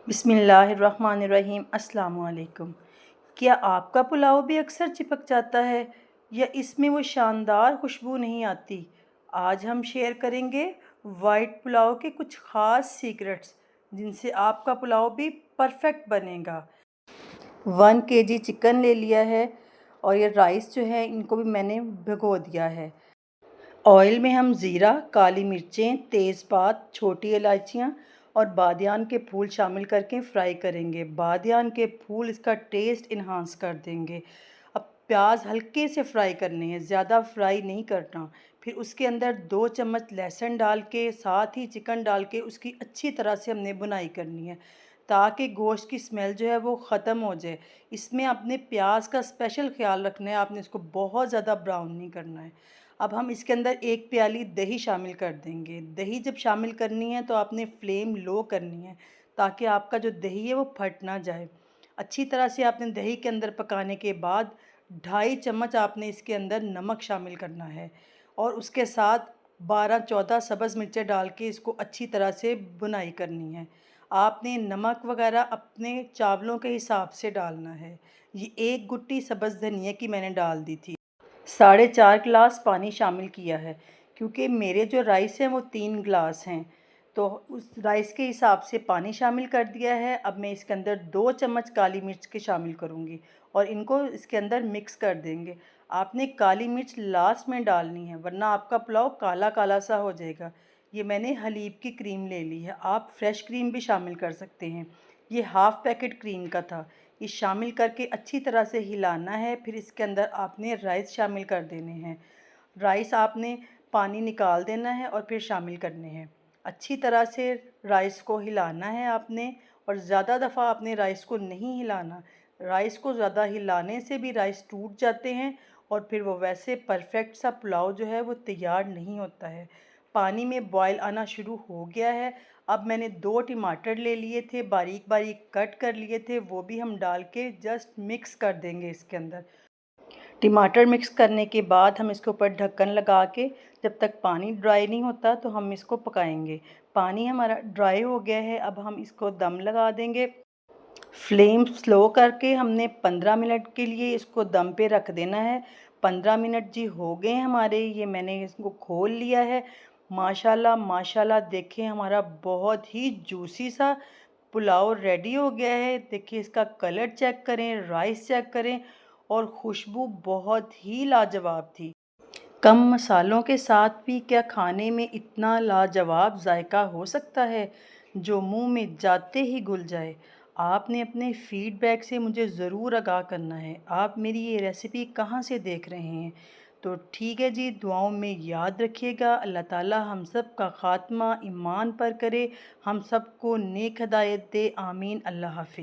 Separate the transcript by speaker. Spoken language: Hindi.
Speaker 1: बिस्मिल्लाहिर्रहमानिर्रहीम। अस्सलाम वालेकुम। क्या आपका पुलाव भी अक्सर चिपक जाता है या इसमें वो शानदार खुशबू नहीं आती? आज हम शेयर करेंगे वाइट पुलाव के कुछ ख़ास सीक्रेट्स जिनसे आपका पुलाव भी परफेक्ट बनेगा। 1 kg चिकन ले लिया है और ये राइस जो है इनको भी मैंने भिगो दिया है। ऑयल में हम ज़ीरा, काली मिर्चें, तेज़पात, छोटी इलायचियाँ और बादियान के फूल शामिल करके फ्राई करेंगे। बादियान के फूल इसका टेस्ट इन्हांस कर देंगे। अब प्याज हल्के से फ्राई करने हैं, ज़्यादा फ्राई नहीं करना। फिर उसके अंदर 2 चम्मच लहसुन डाल के साथ ही चिकन डाल के उसकी अच्छी तरह से हमने भुनाई करनी है ताकि गोश्त की स्मेल जो है वो ख़त्म हो जाए। इसमें अपने प्याज का स्पेशल ख्याल रखना है, आपने इसको बहुत ज़्यादा ब्राउन नहीं करना है। अब हम इसके अंदर 1 प्याली दही शामिल कर देंगे। दही जब शामिल करनी है तो आपने फ्लेम लो करनी है ताकि आपका जो दही है वो फट ना जाए। अच्छी तरह से आपने दही के अंदर पकाने के बाद 2.5 चम्मच आपने इसके अंदर नमक शामिल करना है और उसके साथ 12-14 सब्ज़ मिर्चें डाल के इसको अच्छी तरह से भुनाई करनी है। आपने नमक वगैरह अपने चावलों के हिसाब से डालना है। ये 1 गुट्टी सब्ज़ धनिया की मैंने डाल दी थी। 4.5 गिलास पानी शामिल किया है क्योंकि मेरे जो राइस हैं वो 3 गिलास हैं, तो उस राइस के हिसाब से पानी शामिल कर दिया है। अब मैं इसके अंदर 2 चम्मच काली मिर्च के शामिल करूँगी और इनको इसके अंदर मिक्स कर देंगे। आपने काली मिर्च लास्ट में डालनी है वरना आपका पुलाव काला काला सा हो जाएगा। ये मैंने हलीब की क्रीम ले ली है, आप फ्रेश क्रीम भी शामिल कर सकते हैं। ये हाफ़ पैकेट क्रीम का था। ये शामिल करके अच्छी तरह से हिलाना है। फिर इसके अंदर आपने राइस शामिल कर देने हैं। राइस आपने पानी निकाल देना है और फिर शामिल करने हैं। अच्छी तरह से राइस को हिलाना है आपने और ज़्यादा दफ़ा आपने राइस को नहीं हिलाना। राइस को ज़्यादा हिलाने से भी राइस टूट जाते हैं और फिर वो वैसे परफेक्ट सा पुलाव जो है वो तैयार नहीं होता है। पानी में बॉयल आना शुरू हो गया है। अब मैंने 2 टमाटर ले लिए थे, बारीक बारीक कट कर लिए थे, वो भी हम डाल के जस्ट मिक्स कर देंगे इसके अंदर। टमाटर मिक्स करने के बाद हम इसके ऊपर ढक्कन लगा के जब तक पानी ड्राई नहीं होता तो हम इसको पकाएंगे। पानी हमारा ड्राई हो गया है, अब हम इसको दम लगा देंगे। फ्लेम स्लो करके हमने 15 मिनट के लिए इसको दम पे रख देना है। 15 मिनट जी हो गए हमारे, ये मैंने इसको खोल लिया है। माशाल्लाह माशाल्लाह देखें हमारा बहुत ही जूसी सा पुलाव रेडी हो गया है। देखिए इसका कलर चेक करें, राइस चेक करें और खुशबू बहुत ही लाजवाब थी। कम मसालों के साथ भी क्या खाने में इतना लाजवाब जायका हो सकता है जो मुंह में जाते ही घुल जाए। आपने अपने फीडबैक से मुझे ज़रूर आगाह करना है, आप मेरी ये रेसिपी कहाँ से देख रहे हैं। तो ठीक है जी, दुआओं में याद रखिएगा। अल्लाह ताला हम सब का ख़ात्मा ईमान पर करे, हम सबको नेक हिदायत दे। आमीन। अल्लाह हाफिज़।